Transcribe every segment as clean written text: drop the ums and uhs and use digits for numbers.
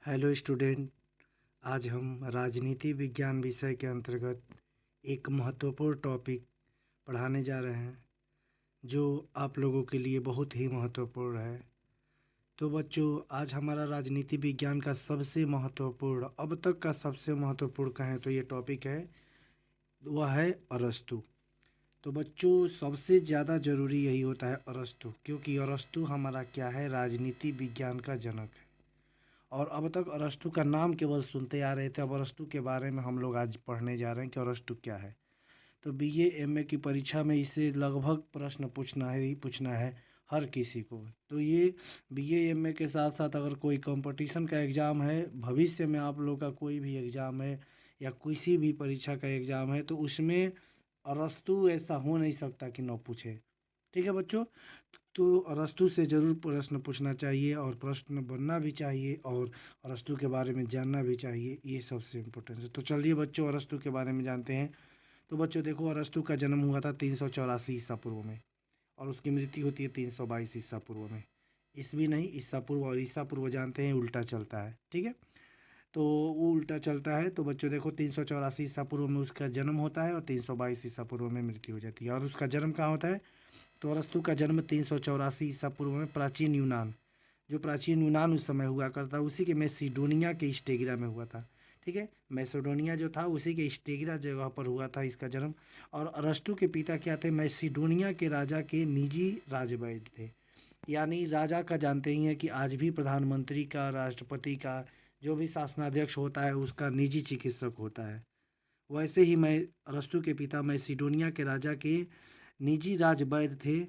Hello student. आज हम राजनीति विज्ञान विषय के अंतर्गत एक महत्वपूर्ण टॉपिक पढ़ाने जा रहे हैं जो आप लोगों के लिए बहुत ही महत्वपूर्ण है। तो बच्चों, आज हमारा राजनीति विज्ञान का सबसे महत्वपूर्ण, अब तक का सबसे महत्वपूर्ण कहें तो ये टॉपिक है, वह है अरस्तू। तो बच्चों, सबसे ज़्यादा ज़रूरी यही होता है अरस्तू, क्योंकि अरस्तू हमारा क्या है, राजनीति विज्ञान का जनक है। और अब तक अरस्तू का नाम केवल सुनते आ रहे थे, अब अरस्तू के बारे में हम लोग आज पढ़ने जा रहे हैं कि अरस्तू क्या है। तो बीए एमए की परीक्षा में इसे लगभग प्रश्न पूछना है ही पूछना है हर किसी को। तो ये बीए एमए के साथ साथ अगर कोई कंपटीशन का एग्ज़ाम है, भविष्य में आप लोग का कोई भी एग्ज़ाम है या किसी भी परीक्षा का एग्ज़ाम है, तो उसमें अरस्तू ऐसा हो नहीं सकता कि न पूछे। ठीक है बच्चों, तो अरस्तू से ज़रूर प्रश्न पूछना चाहिए और प्रश्न बनना भी चाहिए और अरस्तू के बारे में जानना भी चाहिए, ये सबसे इम्पोर्टेंट है। तो चलिए बच्चों, अरस्तू के बारे में जानते हैं। तो बच्चों देखो, अरस्तू का जन्म हुआ था 384 ईसा पूर्व में और उसकी मृत्यु होती है 322 ईसा पूर्व में। ईस्वी नहीं, ईसा पूर्व, और ईसा पूर्व जानते हैं उल्टा चलता है। ठीक है, तो वो उल्टा चलता है। तो बच्चों देखो, 384 ईसा पूर्व में उसका जन्म होता है और 322 ईसा पूर्व में मृत्यु हो जाती है। और उसका जन्म कहाँ होता है? तो अरस्तू का जन्म 384 ईसा पूर्व में प्राचीन यूनान, जो प्राचीन यूनान उस समय हुआ करता, उसी के मैसिडोनिया के स्टेगिरा में हुआ था। ठीक है, मैसिडोनिया जो था उसी के स्टेगिरा जगह पर हुआ था इसका जन्म। और अरस्तू के पिता क्या थे? मैसिडोनिया के राजा के निजी राजवैद्य थे। यानी राजा का जानते ही हैं कि आज भी प्रधानमंत्री का, राष्ट्रपति का, जो भी शासनाध्यक्ष होता है उसका निजी चिकित्सक होता है। वैसे ही मैं अरस्तु के पिता मैसिडोनिया के राजा के निजी राजवैद्य थे,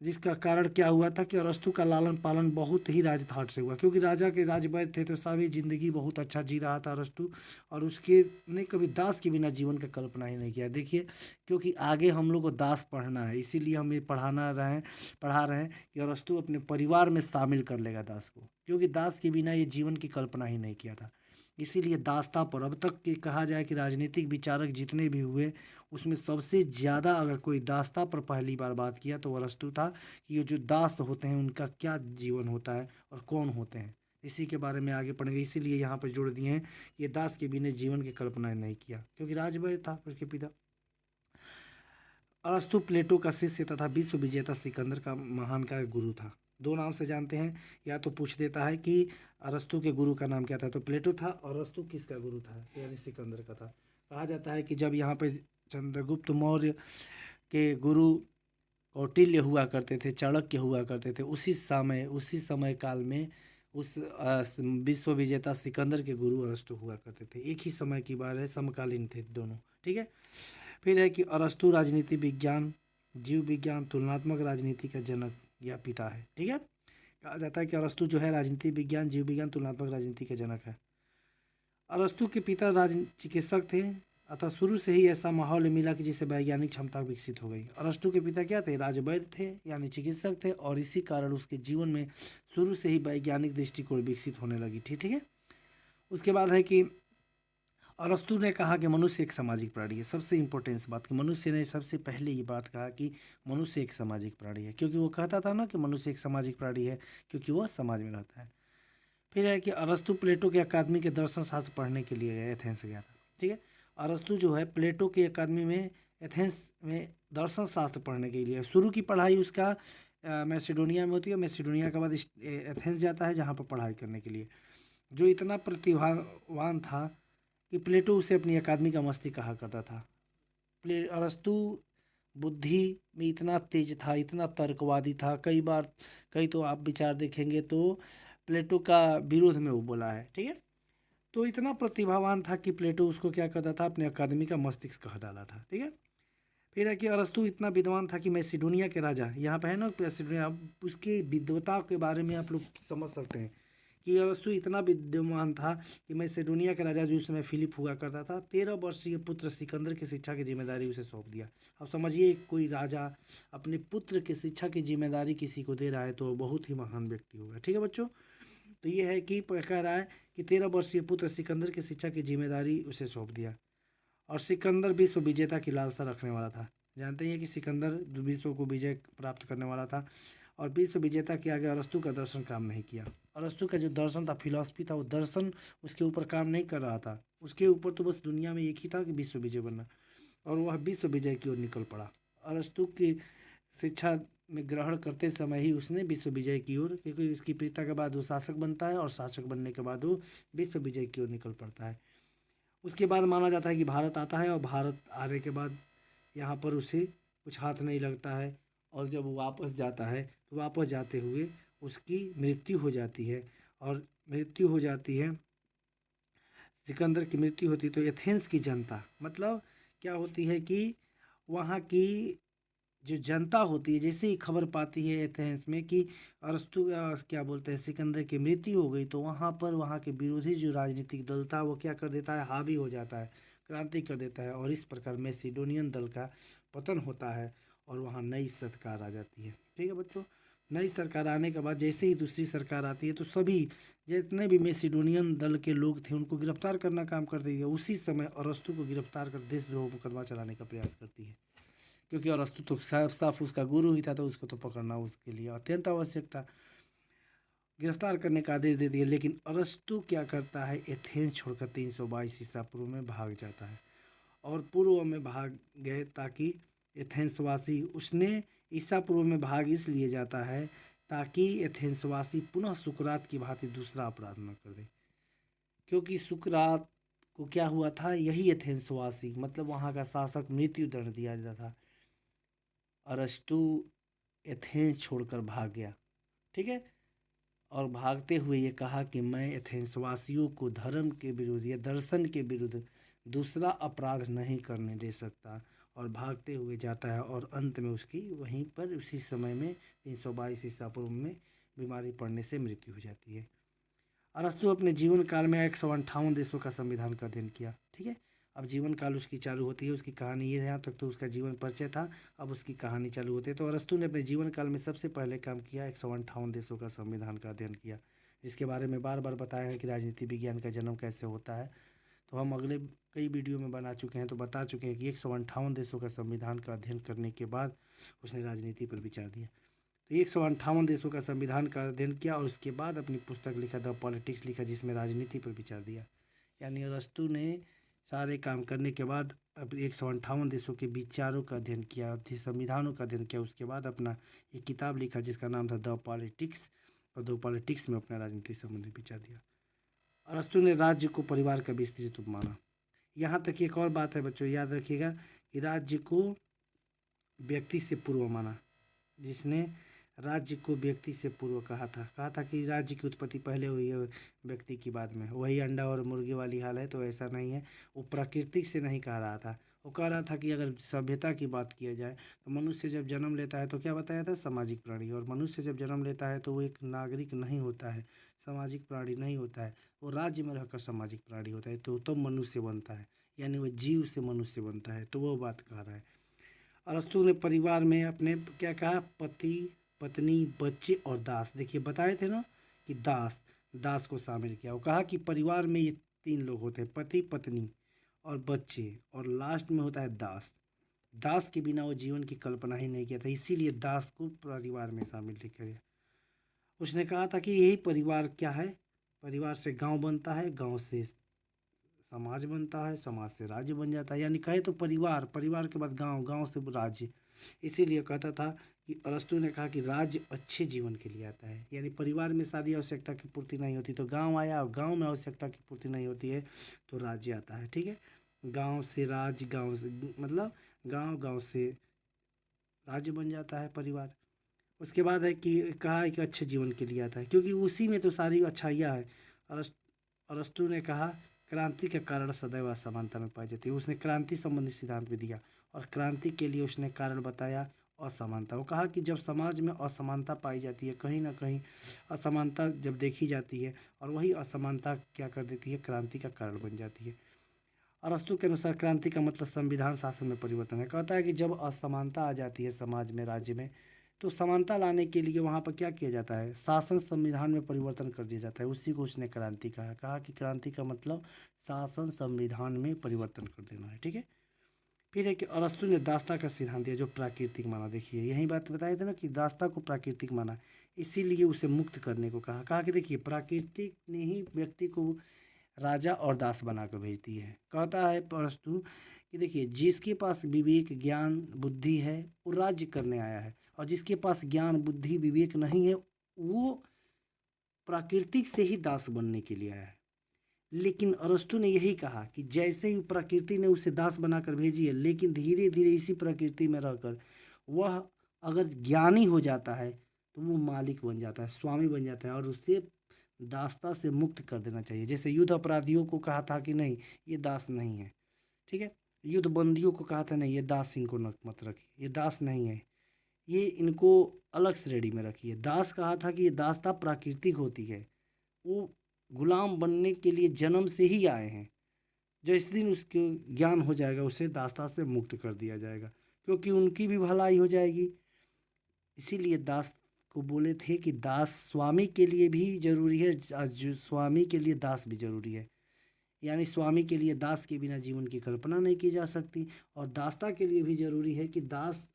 जिसका कारण क्या हुआ था कि अरस्तु का लालन पालन बहुत ही राजधाट से हुआ, क्योंकि राजा के राजवैद्य थे तो सभी जिंदगी बहुत अच्छा जी रहा था अरस्तु। और उसके ने कभी दास के बिना जीवन का कल्पना ही नहीं किया। देखिए, क्योंकि आगे हम लोग को दास पढ़ना है, इसीलिए हम ये पढ़ा रहे हैं कि अरस्तु अपने परिवार में शामिल कर लेगा दास को, क्योंकि दास के बिना ये जीवन की कल्पना ही नहीं किया था। इसीलिए दासता पर अब तक के कहा जाए कि राजनीतिक विचारक जितने भी हुए, उसमें सबसे ज़्यादा अगर कोई दासता पर पहली बार बात किया तो अरस्तू था, कि ये जो दास होते हैं उनका क्या जीवन होता है और कौन होते हैं, इसी के बारे में आगे पढ़ेंगे। इसीलिए यहाँ पर जोड़ दिए हैं, ये दास के बिना जीवन की कल्पना नहीं किया, क्योंकि राजवैद्य था उसके पिता। अरस्तु प्लेटो का शिष्य तथा विश्व विजेता सिकंदर का महान का गुरु था। दो नाम से जानते हैं, या तो पूछ देता है कि अरस्तु के गुरु का नाम क्या था, तो प्लेटो था। और अरस्तु किसका गुरु था? यानी सिकंदर का था। कहा जाता है कि जब यहाँ पे चंद्रगुप्त मौर्य के गुरु कौटिल्य हुआ करते थे, चाणक्य हुआ करते थे, उसी समय काल में उस विश्व विजेता सिकंदर के गुरु अरस्तु हुआ करते थे। एक ही समय की बात है, समकालीन थे दोनों। ठीक है, फिर है कि अरस्तु राजनीति विज्ञान, जीव विज्ञान, तुलनात्मक राजनीति का जनक या पिता है। ठीक है, कहा जाता है कि अरस्तु जो है राजनीति विज्ञान, जीव विज्ञान, तुलनात्मक राजनीति के जनक है। अरस्तु के पिता चिकित्सक थे, अतः शुरू से ही ऐसा माहौल मिला कि जिससे वैज्ञानिक क्षमता विकसित हो गई। अरस्तु के पिता क्या थे? राजवैद्य थे, यानी चिकित्सक थे, और इसी कारण उसके जीवन में शुरू से ही वैज्ञानिक दृष्टिकोण विकसित होने लगी थी। ठीक है, उसके बाद है कि अरस्तु ने कहा कि मनुष्य एक सामाजिक प्राणी है। सबसे इम्पोर्टेंस बात कि मनुष्य ने सबसे पहले ये बात कहा कि मनुष्य एक सामाजिक प्राणी है, क्योंकि वो कहता था ना कि मनुष्य एक सामाजिक प्राणी है, क्योंकि वह समाज में रहता है। फिर है कि अरस्तु प्लेटो के अकादमी के दर्शन शास्त्र पढ़ने के लिए गया, एथेंस गया था। ठीक है, अरस्तु जो है प्लेटो के अकादमी में, एथेंस में दर्शन शास्त्र पढ़ने के लिए, शुरू की पढ़ाई उसका मैसिडोनिया में होती है। मैसिडोनिया के बाद एथेंस जाता है, जहाँ पर पढ़ाई करने के लिए, जो इतना प्रतिभावान था कि प्लेटो उसे अपनी अकादमी का मस्ती कहा करता था। अरस्तु बुद्धि में इतना तेज था, इतना तर्कवादी था, कई तो आप विचार देखेंगे तो प्लेटो का विरोध में वो बोला है। ठीक है, तो इतना प्रतिभावान था कि प्लेटो उसको क्या करता था, अपने अकादमी का मस्तिष्क कहा डाला था। ठीक है, फिर है कि अरस्तु इतना विद्वान था कि मैसिडोनिया के राजा, यहाँ पे है ना मैसिडोनिया, उसकी विद्वता के बारे में आप लोग समझ सकते हैं कि अरस्तु इतना विद्यमान था कि मैसिडोनिया के राजा जो उस समय फिलिप हुआ करता था, 13 वर्षीय पुत्र सिकंदर की शिक्षा की जिम्मेदारी उसे सौंप दिया। अब समझिए, कोई राजा अपने पुत्र की शिक्षा की जिम्मेदारी किसी को दे रहा है तो बहुत ही महान व्यक्ति होगा। ठीक है बच्चों, तो ये है कि कह रहा है कि 13 वर्षीय पुत्र सिकंदर की शिक्षा की जिम्मेदारी उसे सौंप दिया। और सिकंदर विश्व विजेता की लालसा रखने वाला था। जानते हैं कि सिकंदर विश्व को विजय प्राप्त करने वाला था। और विश्व विजेता के आगे अरस्तू का दर्शन काम नहीं किया। अरस्तू का जो दर्शन था, फिलॉसफी था, वो दर्शन उसके ऊपर काम नहीं कर रहा था। उसके ऊपर तो बस दुनिया में एक ही था कि विश्व विजय बनना, और वह विश्व विजय की ओर निकल पड़ा। अरस्तू की शिक्षा में ग्रहण करते समय ही उसने विश्व विजय की ओर, क्योंकि उसकी प्रीता के बाद वो शासक बनता है और शासक बनने के बाद वो विश्व विजय की ओर निकल पड़ता है। उसके बाद माना जाता है कि भारत आता है, और भारत आने के बाद यहाँ पर उसे कुछ हाथ नहीं लगता है, और जब वो वापस जाता है तो वापस जाते हुए उसकी मृत्यु हो जाती है। और मृत्यु हो जाती है, सिकंदर की मृत्यु होती है, तो एथेंस की जनता, मतलब क्या होती है कि वहाँ की जो जनता होती है, जैसे ही खबर पाती है एथेंस में कि अरस्तु क्या बोलते हैं, सिकंदर की मृत्यु हो गई, तो वहाँ पर वहाँ के विरोधी जो राजनीतिक दल था वो क्या कर देता है, हावी हो जाता है, क्रांति कर देता है, और इस प्रकार मैसिडोनियन दल का पतन होता है और वहाँ नई सरकार आ जाती है। ठीक है बच्चों, नई सरकार आने के बाद जैसे ही दूसरी सरकार आती है तो सभी जितने भी मैसिडोनियन दल के लोग थे उनको गिरफ्तार करना काम कर देती है। उसी समय अरस्तु को गिरफ्तार कर देशद्रोह मुकदमा चलाने का प्रयास करती है, क्योंकि अरस्तु तो साफ साफ उसका गुरु ही था, तो उसको तो पकड़ना उसके लिए अत्यंत आवश्यक था। गिरफ्तार करने का आदेश दे दिया, लेकिन अरस्तु क्या करता है, एथेंस छोड़कर 322 ईसा पूर्व में भाग जाता है, और पूर्व में भाग गए ताकि एथेंसवासी, उसने ईसा पूर्व में भाग इसलिए जाता है ताकि एथेंसवासी पुनः सुकरात की भांति दूसरा अपराध न कर दे। क्योंकि सुकरात को क्या हुआ था, यही एथेंसवासी, मतलब वहाँ का शासक, मृत्यु दंड दिया जाता था। अरस्तु एथेंस छोड़कर भाग गया, ठीक है, और भागते हुए ये कहा कि मैं एथेंसवासियों को धर्म के विरुद्ध या दर्शन के विरुद्ध दूसरा अपराध नहीं करने दे सकता, और भागते हुए जाता है, और अंत में उसकी वहीं पर उसी समय में 322 ईसा पूर्व में बीमारी पड़ने से मृत्यु हो जाती है। अरस्तु अपने जीवन काल में 158 देशों का संविधान का अध्ययन किया। ठीक है, अब जीवन काल उसकी चालू होती है, उसकी कहानी ये, यहाँ तक तो उसका जीवन परिचय था, अब उसकी कहानी चालू होती है। तो अरस्तु ने अपने जीवन काल में सबसे पहले काम किया, 158 देशों का संविधान का अध्ययन किया, जिसके बारे में बार बार बताया है कि राजनीति विज्ञान का जन्म कैसे होता है। तो हम अगले कई वीडियो में बना चुके हैं, तो बता चुके हैं कि 158 देशों का संविधान का अध्ययन करने के बाद उसने राजनीति पर विचार दिया। तो 158 देशों का संविधान का अध्ययन किया, और उसके बाद अपनी पुस्तक लिखा, द पॉलिटिक्स लिखा, जिसमें राजनीति पर विचार दिया। यानी अरस्तु ने सारे काम करने के बाद अब 158 देशों के विचारों का अध्ययन किया, संविधानों का अध्ययन किया, उसके बाद अपना एक किताब लिखा जिसका नाम था द पॉलिटिक्स, और द पॉलिटिक्स में अपना राजनीति संबंधी विचार दिया। अरस्तु ने राज्य को परिवार का विस्तृत रूप माना। यहाँ तक एक और बात है बच्चों, याद रखिएगा कि राज्य को व्यक्ति से पूर्व माना, जिसने राज्य को व्यक्ति से पूर्व कहा था कि राज्य की उत्पत्ति पहले हुई है व्यक्ति की बाद में। वही अंडा और मुर्गी वाली हाल है, तो ऐसा नहीं है, वो प्रकृति से नहीं कह रहा था, वो कह रहा था कि अगर सभ्यता की बात किया जाए तो मनुष्य जब जन्म लेता है तो क्या बताया था, सामाजिक प्राणी, और मनुष्य जब जन्म लेता है तो वो एक नागरिक नहीं होता है, सामाजिक प्राणी नहीं होता है, वो राज्य में रहकर सामाजिक प्राणी होता है, तो मनुष्य बनता है, यानी वो जीव से मनुष्य बनता है, तो वो बात कह रहा है। अरस्तु ने परिवार में अपने क्या कहा, पति, पत्नी, बच्चे और दास, देखिए बताए थे ना कि दास को शामिल किया। वो कहा कि परिवार में ये 3 लोग होते हैं, पति, पत्नी और बच्चे, और लास्ट में होता है दास। दास के बिना वो जीवन की कल्पना ही नहीं किया था, इसीलिए दास को परिवार में शामिल किया। उसने कहा था कि यही परिवार क्या है, परिवार से गांव बनता है, गांव से समाज बनता है, समाज से राज्य बन जाता है, यानी कहे तो परिवार, परिवार के बाद गांव, गांव से राज्य। इसीलिए कहता था कि अरस्तु ने कहा कि राज्य अच्छे जीवन के लिए आता है, यानी परिवार में सारी आवश्यकता की पूर्ति नहीं होती तो गांव आया, और गांव में आवश्यकता की पूर्ति नहीं होती है तो राज्य आता है। ठीक है, गांव से राज्य, गांव से मतलब गांव से राज्य बन जाता है परिवार। उसके बाद है कि कहा है कि अच्छे जीवन के लिए आता है, क्योंकि उसी में तो सारी अच्छाइयाँ है। अरस्तु ने कहा क्रांति के कारण सदैव असमानता में पाई जाती है। उसने क्रांति संबंधी सिद्धांत भी दिया, और क्रांति के लिए उसने कारण बताया असमानता। वो कहा कि जब समाज में असमानता पाई जाती है, कहीं ना कहीं असमानता जब देखी जाती है, और वही असमानता क्या कर देती है, क्रांति का कारण बन जाती है। अरस्तु के अनुसार क्रांति का मतलब संविधान शासन में परिवर्तन है। कहता है कि जब असमानता आ जाती है समाज में, राज्य में, तो समानता लाने के लिए वहाँ पर क्या किया जाता है, शासन संविधान में परिवर्तन कर दिया जाता है। उसी को उसने क्रांति कहा कि क्रांति का मतलब शासन संविधान में परिवर्तन कर देना है। ठीक है, फिर है कि अरस्तु ने दास्ता का सिद्धांत दिया जो प्राकृतिक माना। देखिए यही बात बताए थे ना कि दास्ता को प्राकृतिक माना, इसीलिए उसे मुक्त करने को कहा कि देखिए प्राकृतिक ने ही व्यक्ति को राजा और दास बनाकर भेजती है। कहता है अरस्तु कि देखिए जिसके पास विवेक ज्ञान बुद्धि है वो राज्य करने आया है, और जिसके पास ज्ञान बुद्धि विवेक नहीं है वो प्राकृतिक से ही दास बनने के लिए आया है। लेकिन अरस्तु ने यही कहा कि जैसे ही प्रकृति ने उसे दास बनाकर भेजी है, लेकिन धीरे धीरे इसी प्रकृति में रहकर वह अगर ज्ञानी हो जाता है तो वो मालिक बन जाता है, स्वामी बन जाता है, और उसे दासता से मुक्त कर देना चाहिए। जैसे युद्ध अपराधियों को कहा था कि नहीं ये दास नहीं है, ठीक है, युद्ध बंदियों को कहा था नहीं ये दास इनको मत रखिए, ये दास नहीं है, ये इनको अलग श्रेणी में रखिए। दास कहा था कि ये दासता प्राकृतिक होती है, वो गुलाम बनने के लिए जन्म से ही आए हैं। जिस दिन उसके ज्ञान हो जाएगा उसे दासता से मुक्त कर दिया जाएगा, क्योंकि उनकी भी भलाई हो जाएगी। इसीलिए दास को बोले थे कि दास स्वामी के लिए भी जरूरी है, जो स्वामी के लिए दास भी जरूरी है। यानी स्वामी के लिए दास के बिना जीवन की कल्पना नहीं की जा सकती, और दासता के लिए भी जरूरी है कि दास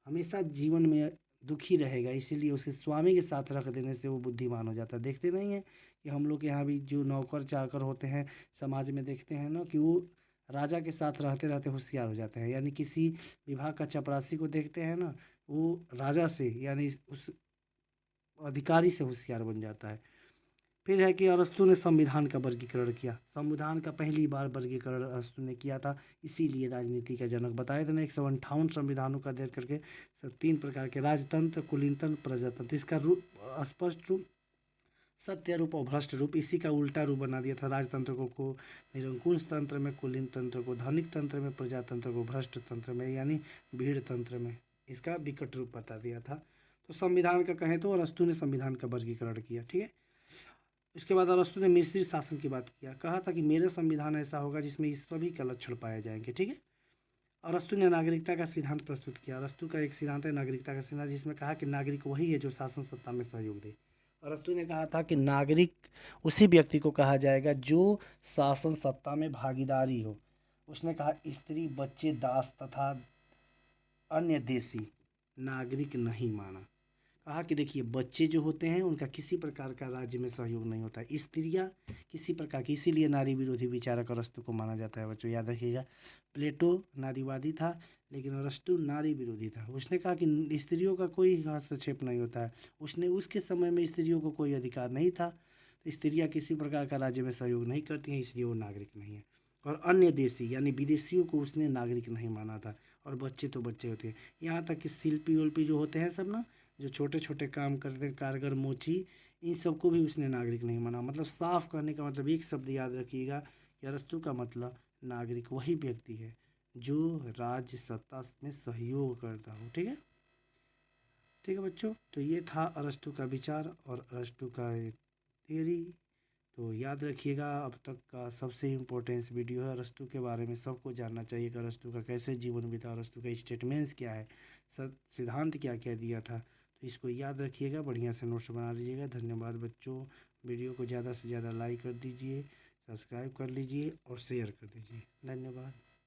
हमेशा जीवन में दुखी रहेगा, इसीलिए उसे स्वामी के साथ रख देने से वो बुद्धिमान हो जाता है। देखते नहीं है कि हम लोग के यहाँ भी जो नौकर चाकर होते हैं समाज में, देखते हैं ना कि वो राजा के साथ रहते रहते होशियार हो जाते हैं। यानी किसी विभाग का चपरासी को देखते हैं ना, वो राजा से यानी उस अधिकारी से होशियार बन जाता है। फिर है कि अरस्तु ने संविधान का वर्गीकरण किया। संविधान का पहली बार वर्गीकरण अरस्तु ने किया था, इसीलिए राजनीति का जनक बताए थे ना। 158 संविधानों का अध्ययन करके 3 प्रकार के राजतंत्र, कुलीनतंत्र, प्रजातंत्र, इसका रूप स्पष्ट रूप, सत्य रूप और भ्रष्ट रूप, इसी का उल्टा रूप बना दिया था। राजतंत्र को निरंकुश तंत्र में, कुलीन तंत्र को धनिक तंत्र में, प्रजातंत्र को भ्रष्ट तंत्र में यानी भीड़ तंत्र में, इसका विकट रूप बता दिया था। तो संविधान का कहें तो अरस्तु ने संविधान का वर्गीकरण किया, ठीक है। इसके बाद अरस्तु ने मिश्रित शासन की बात किया, कहा था कि मेरा संविधान ऐसा होगा जिसमें इस सभी के लक्षण पाए जाएंगे, ठीक है। अरस्तु ने नागरिकता का सिद्धांत प्रस्तुत किया। अरस्तु का एक सिद्धांत है नागरिकता का सिद्धांत, जिसमें कहा कि नागरिक वही है जो शासन सत्ता में सहयोग दे। अरस्तु ने कहा था कि नागरिक उसी व्यक्ति को कहा जाएगा जो शासन सत्ता में भागीदारी हो। उसने कहा स्त्री, बच्चे, दास तथा अन्य देशी नागरिक नहीं माना। कहा कि देखिए बच्चे जो होते हैं उनका किसी प्रकार का राज्य में सहयोग नहीं होता है, स्त्रियां किसी प्रकार की, इसीलिए नारी विरोधी विचारक अरस्तु को माना जाता है। बच्चों याद रखिएगा, प्लेटो नारीवादी था लेकिन अरस्तु नारी विरोधी था। उसने कहा कि स्त्रियों का कोई हस्तक्षेप नहीं होता है, उसने उसके समय में स्त्रियों को कोई अधिकार नहीं था, तो स्त्रियाँ किसी प्रकार का राज्य में सहयोग नहीं करती हैं, इसलिए वो नागरिक नहीं है। और अन्य देशी यानी विदेशियों को उसने नागरिक नहीं माना था, और बच्चे तो बच्चे होते हैं। यहाँ तक कि शिल्पी उल्पी जो होते हैं सब ना, जो छोटे छोटे काम करते हैं, कारगर, मोची, इन सबको भी उसने नागरिक नहीं माना। मतलब साफ कहने का मतलब एक शब्द याद रखिएगा कि अरस्तु का मतलब नागरिक वही व्यक्ति है जो राज्य सत्ता में सहयोग करता हो, ठीक है। ठीक है बच्चों, तो ये था अरस्तु का विचार और अरस्तु का थियरी। तो याद रखिएगा अब तक का सबसे इम्पोर्टेंस वीडियो है। अरस्तु के बारे में सबको जानना चाहिए कि अरस्तु का कैसे जीवन बीता, अरस्तु का स्टेटमेंट्स क्या है, सिद्धांत क्या क्या दिया था। तो इसको याद रखिएगा, बढ़िया से नोट्स बना लीजिएगा। धन्यवाद बच्चों, वीडियो को ज़्यादा से ज़्यादा लाइक कर दीजिए, सब्सक्राइब कर लीजिए और शेयर कर दीजिए। धन्यवाद।